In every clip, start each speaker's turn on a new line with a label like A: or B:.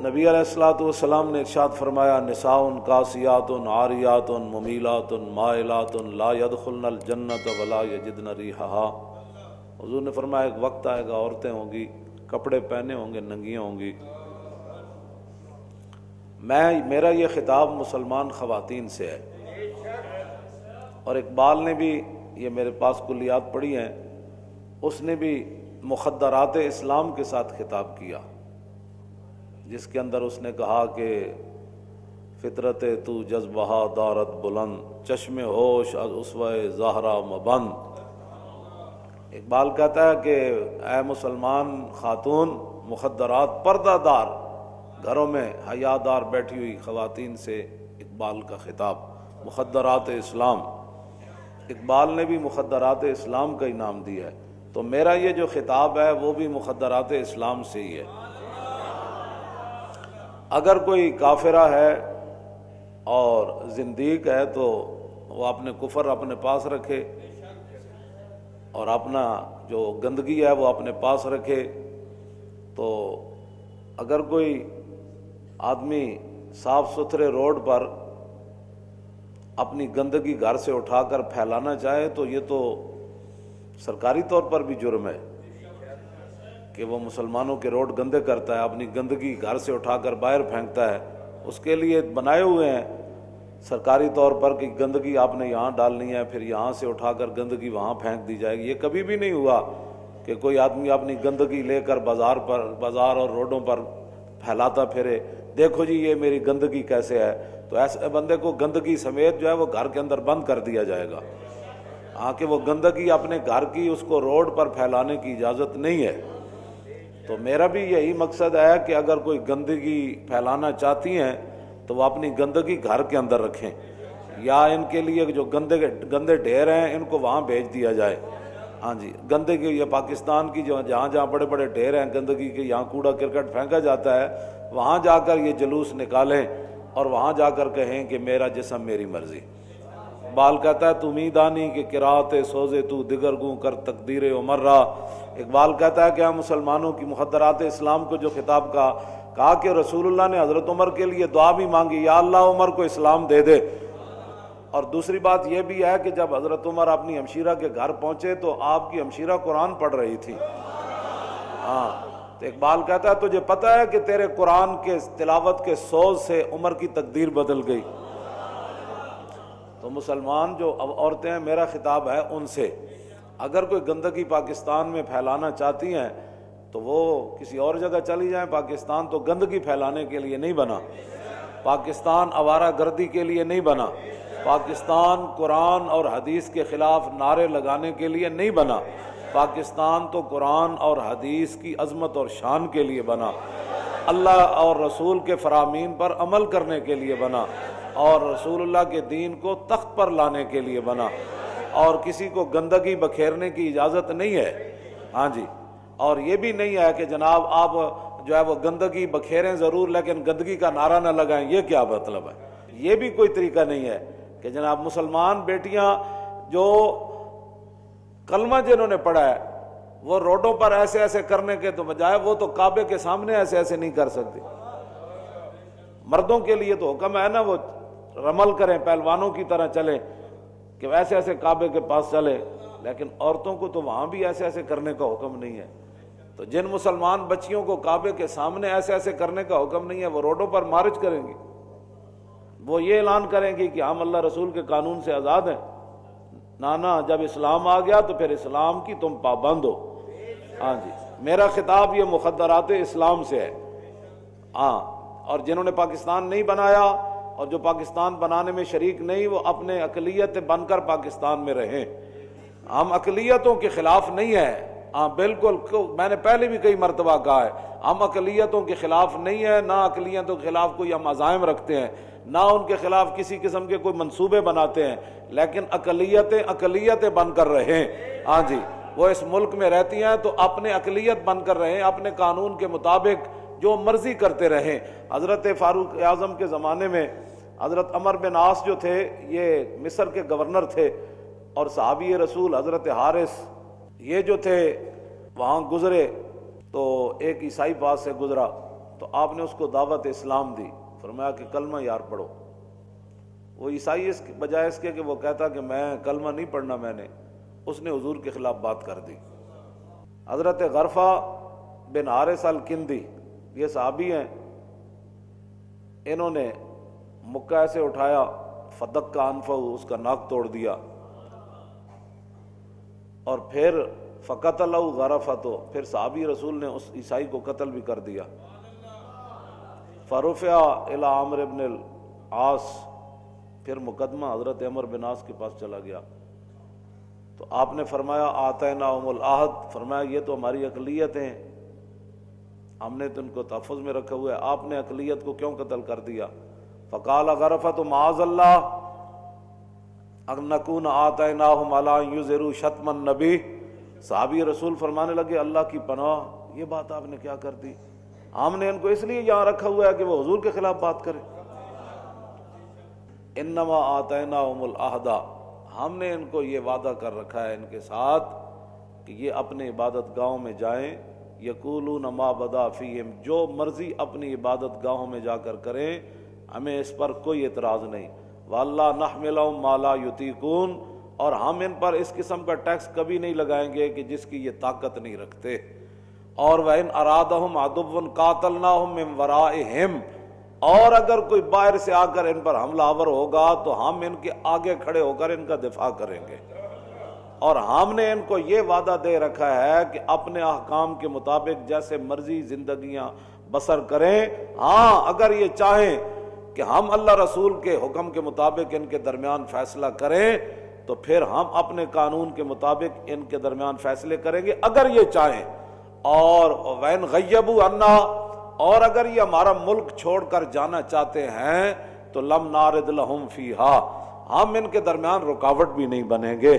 A: نبی علیہ الصلوۃ والسلام نے ارشاد فرمایا نساء کاسیات عاریات ممیلات مائلات لا يدخلن الجنۃ ولا یجدن ریحها۔ حضور نے فرمایا ایک وقت آئے گا عورتیں ہوں گی کپڑے پہنے ہوں گے ننگیاں ہوں گی۔ میرا یہ خطاب مسلمان خواتین سے ہے، اور اقبال نے بھی یہ میرے پاس کلیات پڑھی ہیں، اس نے بھی مخدرات اسلام کے ساتھ خطاب کیا، جس کے اندر اس نے کہا کہ فطرت تو جذبہ دارت بلند چشم ہوش از اسوہ زہرا مبند۔ اقبال کہتا ہے کہ اے مسلمان خاتون، مخدرات پردہ دار گھروں میں حیا دار بیٹھی ہوئی خواتین سے اقبال کا خطاب، مخدرات اسلام۔ اقبال نے بھی مخدرات اسلام کا انعام دیا ہے، تو میرا یہ جو خطاب ہے وہ بھی مخدرات اسلام سے ہی ہے۔ اگر کوئی کافرہ ہے اور زندیق ہے تو وہ اپنے کفر اپنے پاس رکھے اور اپنا جو گندگی ہے وہ اپنے پاس رکھے۔ تو اگر کوئی آدمی صاف ستھرے روڈ پر اپنی گندگی گھر سے اٹھا کر پھیلانا چاہے تو یہ تو سرکاری طور پر بھی جرم ہے کہ وہ مسلمانوں کے روڈ گندے کرتا ہے، اپنی گندگی گھر سے اٹھا کر باہر پھینکتا ہے۔ اس کے لیے بنائے ہوئے ہیں سرکاری طور پر کہ گندگی آپ نے یہاں ڈالنی ہے، پھر یہاں سے اٹھا کر گندگی وہاں پھینک دی جائے گی۔ یہ کبھی بھی نہیں ہوا کہ کوئی آدمی اپنی گندگی لے کر بازار اور روڈوں پر پھیلاتا پھرے، دیکھو جی یہ میری گندگی کیسے ہے، تو ایسے بندے کو گندگی سمیت جو ہے وہ گھر کے اندر بند کر دیا جائے گا۔ ہاں کہ وہ گندگی اپنے گھر کی اس کو روڈ پر پھیلانے کی اجازت نہیں ہے۔ تو میرا بھی یہی مقصد ہے کہ اگر کوئی گندگی پھیلانا چاہتی ہیں تو وہ اپنی گندگی گھر کے اندر رکھیں، یا ان کے لیے جو گندے ڈھیر ہیں ان کو وہاں بھیج دیا جائے۔ ہاں جی، گندگی یہ پاکستان کی جو جہاں بڑے بڑے ڈھیر ہیں گندگی کے، یہاں کوڑا کرکٹ پھینکا جاتا ہے، وہاں جا کر یہ جلوس نکالیں اور وہاں جا کر کہیں کہ میرا جسم میری مرضی۔ اقبال کہتا ہے تو میدانی کہ قرات سوزے تو دیگر گوں کر تقدیر عمر را۔ اقبال کہتا ہے کہ ہم مسلمانوں کی مخدرات اسلام کو جو خطاب کہا کہ رسول اللہ نے حضرت عمر کے لیے دعا بھی مانگی، یا اللہ عمر کو اسلام دے دے۔ اور دوسری بات یہ بھی ہے کہ جب حضرت عمر اپنی ہمشیرہ کے گھر پہنچے تو آپ کی ہمشیرہ قرآن پڑھ رہی تھی۔ ہاں تو اقبال کہتا ہے تجھے پتہ ہے کہ تیرے قرآن کے تلاوت کے سوز سے عمر کی تقدیر بدل گئی۔ تو مسلمان جو عورتیں ہیں، میرا خطاب ہے ان سے، اگر کوئی گندگی پاکستان میں پھیلانا چاہتی ہیں تو وہ کسی اور جگہ چلی جائیں۔ پاکستان تو گندگی پھیلانے کے لیے نہیں بنا، پاکستان آوارہ گردی کے لیے نہیں بنا، پاکستان قرآن اور حدیث کے خلاف نعرے لگانے کے لیے نہیں بنا، پاکستان تو قرآن اور حدیث کی عظمت اور شان کے لیے بنا، اللہ اور رسول کے فرامین پر عمل کرنے کے لیے بنا، اور رسول اللہ کے دین کو تخت پر لانے کے لیے بنا، اور کسی کو گندگی بکھیرنے کی اجازت نہیں ہے۔ ہاں جی، اور یہ بھی نہیں ہے کہ جناب آپ جو ہے وہ گندگی بکھیریں ضرور لیکن گندگی کا نعرہ نہ لگائیں، یہ کیا مطلب ہے؟ یہ بھی کوئی طریقہ نہیں ہے کہ جناب مسلمان بیٹیاں جو کلمہ جنہوں نے پڑھا ہے وہ روڈوں پر ایسے ایسے کرنے کے تو بجائے وہ تو کعبے کے سامنے ایسے ایسے نہیں کر سکتے۔ مردوں کے لیے تو حکم ہے نا وہ رمل کریں، پہلوانوں کی طرح چلیں کہ ایسے ایسے کعبے کے پاس چلے، لیکن عورتوں کو تو وہاں بھی ایسے ایسے کرنے کا حکم نہیں ہے۔ تو جن مسلمان بچیوں کو کعبے کے سامنے ایسے ایسے کرنے کا حکم نہیں ہے وہ روڈوں پر مارچ کریں گی، وہ یہ اعلان کریں گی کہ ہم اللہ رسول کے قانون سے آزاد ہیں۔ نانا جب اسلام آ گیا تو پھر اسلام کی تم پابند ہو۔ ہاں جی، میرا خطاب یہ مخدرات اسلام سے ہے۔ ہاں، اور جنہوں نے پاکستان نہیں بنایا اور جو پاکستان بنانے میں شریک نہیں، وہ اپنے اقلیت بن کر پاکستان میں رہیں۔ ہم اقلیتوں کے خلاف نہیں ہیں، ہاں بالکل، میں نے پہلے بھی کئی مرتبہ کہا ہے، ہم اقلیتوں کے خلاف نہیں ہیں، نہ اقلیتوں کے خلاف کوئی ہم عزائم رکھتے ہیں، نہ ان کے خلاف کسی قسم کے کوئی منصوبے بناتے ہیں، لیکن اقلیتیں بن کر رہیں۔ ہاں جی، وہ اس ملک میں رہتی ہیں تو اپنے اقلیت بن کر رہیں، اپنے قانون کے مطابق جو مرضی کرتے رہیں۔ حضرت فاروق اعظم کے زمانے میں حضرت عمر بن عاص جو تھے یہ مصر کے گورنر تھے، اور صحابی رسول حضرت حارث یہ جو تھے وہاں گزرے تو ایک عیسائی پاس سے گزرا تو آپ نے اس کو دعوت اسلام دی، فرمایا کہ کلمہ یار پڑھو۔ وہ عیسائی اس کے بجائے اس کے کہ وہ کہتا کہ میں کلمہ نہیں پڑھنا میں نے، اس نے حضور کے خلاف بات کر دی۔ حضرت غرفہ بن حارث الکندی یہ صحابی ہیں، انہوں نے مکہ سے اٹھایا، فدق کا انفہ، اس کا ناک توڑ دیا، اور پھر فقتلہ غرفۃ، پھر صحابی رسول نے اس عیسائی کو قتل بھی کر دیا۔ فرفع الی عمرو بن العاص، پھر مقدمہ حضرت عمر بن عاص کے پاس چلا گیا، تو آپ نے فرمایا آتیناہم العہد، فرمایا یہ تو ہماری اقلیت ہیں، ہم نے تو ان کو تحفظ میں رکھا ہوا ہے، آپ نے اقلیت کو کیوں قتل کر دیا؟ فقال غرفۃ معاذ اللہ ان نکون آتیناہم علی ان یظہروا شتم النبی، صحابی رسول فرمانے لگے اللہ کی پناہ، یہ بات آپ نے کیا کر دی، ہم نے ان کو اس لیے یہاں رکھا ہوا ہے کہ وہ حضور کے خلاف بات کرے۔ انما آتیناہم العہد، ہم نے ان کو یہ وعدہ کر رکھا ہے ان کے ساتھ کہ یہ اپنے عبادت گاہوں میں جائیں، یقولون ما بدا فیہم، جو مرضی اپنی عبادت گاہوں میں جا کر کریں، ہمیں اس پر کوئی اعتراض نہیں۔ وَاللَّہ نَحْمِلَهُمْ مَا لَا يُطِيقُونَ، اور ہم ان پر اس قسم کا ٹیکس کبھی نہیں لگائیں گے کہ جس کی یہ طاقت نہیں رکھتے۔ اور وَإِنْ أَرَادَهُمْ عَدُوٌّ قَاتَلْنَاهُمْ مِنْ وَرَائِهِمْ، اور اگر کوئی باہر سے آ کر ان پر حملہ آور ہوگا تو ہم ان کے آگے کھڑے ہو کر ان کا دفاع کریں گے۔ اور ہم نے ان کو یہ وعدہ دے رکھا ہے کہ اپنے احکام کے مطابق جیسے مرضی زندگیاں بسر کریں، ہاں اگر یہ چاہیں کہ ہم اللہ رسول کے حکم کے مطابق ان کے درمیان فیصلہ کریں تو پھر ہم اپنے قانون کے مطابق ان کے درمیان فیصلے کریں گے اگر یہ چاہیں۔ اور وَإِنْ غَيَّبُوا عَنَّا، اور اگر یہ ہمارا ملک چھوڑ کر جانا چاہتے ہیں تو لَمْ نَارِدْ لَهُمْ فِيهَا، ہم ان کے درمیان رکاوٹ بھی نہیں بنیں گے۔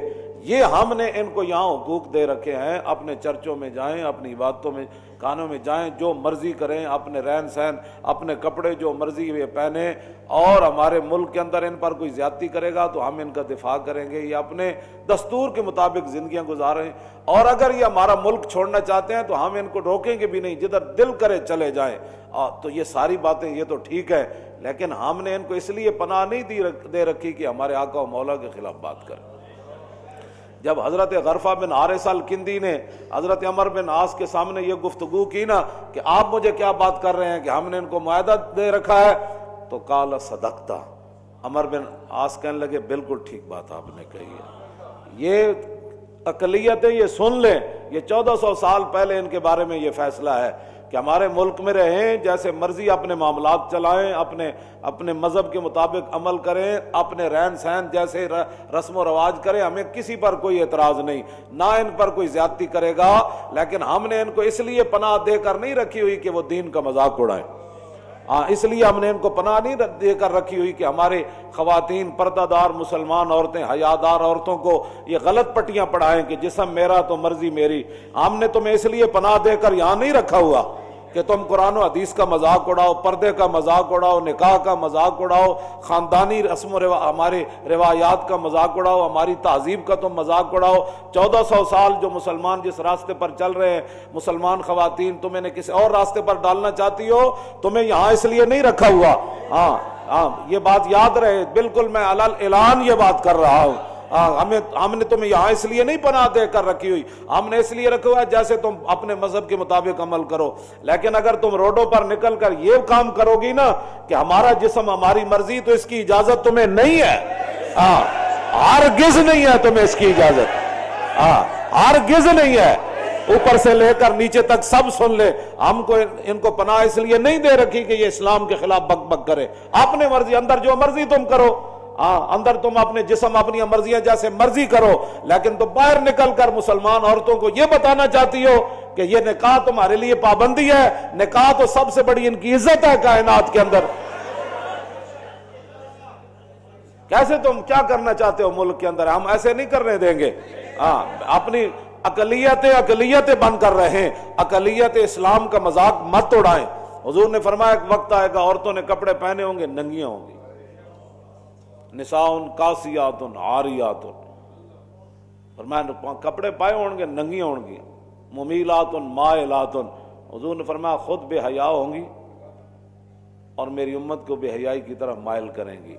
A: یہ ہم نے ان کو یہاں حقوق دے رکھے ہیں، اپنے چرچوں میں جائیں، اپنی عبادتوں میں کانوں میں جائیں، جو مرضی کریں، اپنے رہن سہن، اپنے کپڑے جو مرضی یہ پہنیں، اور ہمارے ملک کے اندر ان پر کوئی زیادتی کرے گا تو ہم ان کا دفاع کریں گے، یہ اپنے دستور کے مطابق زندگیاں گزاریں۔ اور اگر یہ ہمارا ملک چھوڑنا چاہتے ہیں تو ہم ان کو روکیں گے بھی نہیں، جدھر دل کرے چلے جائیں۔ تو یہ ساری باتیں یہ تو ٹھیک ہے، لیکن ہم نے ان کو اس لیے پناہ نہیں دے رکھی کہ ہمارے آقا و مولا کے خلاف بات کریں۔ جب حضرت غرفہ بن حارث الکندی نے حضرت عمر بن عاص کے سامنے یہ گفتگو کی نا کہ آپ مجھے کیا بات کر رہے ہیں کہ ہم نے ان کو معاہدہ دے رکھا ہے، تو قال صدقتا، عمر بن عاص کہنے لگے بالکل ٹھیک بات آپ نے کہی ہے۔ یہ اقلیتیں یہ سن لیں، یہ 1400 سال پہلے ان کے بارے میں یہ فیصلہ ہے کہ ہمارے ملک میں رہیں، جیسے مرضی اپنے معاملات چلائیں، اپنے مذہب کے مطابق عمل کریں، اپنے رہن سہن جیسے رسم و رواج کریں، ہمیں کسی پر کوئی اعتراض نہیں، نہ ان پر کوئی زیادتی کرے گا۔ لیکن ہم نے ان کو اس لیے پناہ دے کر نہیں رکھی ہوئی کہ وہ دین کا مذاق اڑائیں، اس لیے ہم نے ان کو پناہ نہیں دے کر رکھی ہوئی کہ ہمارے خواتین، پردہ دار مسلمان عورتیں، حیادار عورتوں کو یہ غلط پٹیاں پڑھائیں کہ جسم میرا تو مرضی میری۔ ہم نے تمہیں اس لیے پناہ دے کر یہاں نہیں رکھا ہوا کہ تم قرآن و حدیث کا مذاق اڑاؤ، پردے کا مذاق اڑاؤ، نکاح کا مذاق اڑاؤ، خاندانی رسم و ہمارے روایات کا مذاق اڑاؤ، ہماری تہذیب کا تم مذاق اڑاؤ۔ 1400 سال جو مسلمان جس راستے پر چل رہے ہیں، مسلمان خواتین تم انہیں کسی اور راستے پر ڈالنا چاہتی ہو، تمہیں یہاں اس لیے نہیں رکھا ہوا۔ ہاں یہ بات یاد رہے، بالکل میں علل اعلان یہ بات کر رہا ہوں۔ ہم نے تمہیں یہاں اس لیے نہیں پناہ دے کر رکھی ہوئی، ہم نے اس لیے رکھا ہوا ہے جیسے تم اپنے مذہب کے مطابق عمل کرو۔ لیکن اگر تم روڈوں پر نکل کر یہ کام کرو گی نا کہ ہمارا جسم ہماری مرضی، تو اس کی اجازت تمہیں نہیں ہے، ہرگز نہیں ہے تمہیں اس کی اجازت، ہرگز نہیں ہے۔ اوپر سے لے کر نیچے تک سب سن لے، ہم کو ان کو پناہ اس لیے نہیں دے رکھی کہ یہ اسلام کے خلاف بک بک کرے۔ اپنے مرضی، اندر جو مرضی تم کرو، اندر تم اپنے جسم اپنی مرضیاں جیسے مرضی کرو، لیکن تو باہر نکل کر مسلمان عورتوں کو یہ بتانا چاہتی ہو کہ یہ نکاح تمہارے لیے پابندی ہے، نکاح تو سب سے بڑی ان کی عزت ہے کائنات کے اندر۔ کیسے تم کیا کرنا چاہتے ہو ملک کے اندر؟ ہم ایسے نہیں کرنے دیں گے۔ اپنی اقلیتیں بن کر رہیں، اقلیت اسلام کا مذاق مت اڑائیں۔ حضور نے فرمایا ایک وقت آئے گا اورتوں نے کپڑے پہنے ہوں گے، ننگیاں ہوں گی، نساء کاسیات عاریات، فرمایا کپڑے پائے ہوں گے، ننگیاں ہوں گی، ممیلات مائلات، حضور نے فرمایا خود بے حیا ہوں گی اور میری امت کو بے حیائی کی طرف مائل کریں گی۔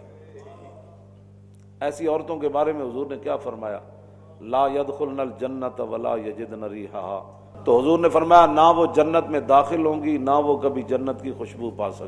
A: ایسی عورتوں کے بارے میں حضور نے کیا فرمایا؟ لا يدخلن الجنت ولا یجدن ریحہا، تو حضور نے فرمایا نہ وہ جنت میں داخل ہوں گی، نہ وہ کبھی جنت کی خوشبو پا سکیں۔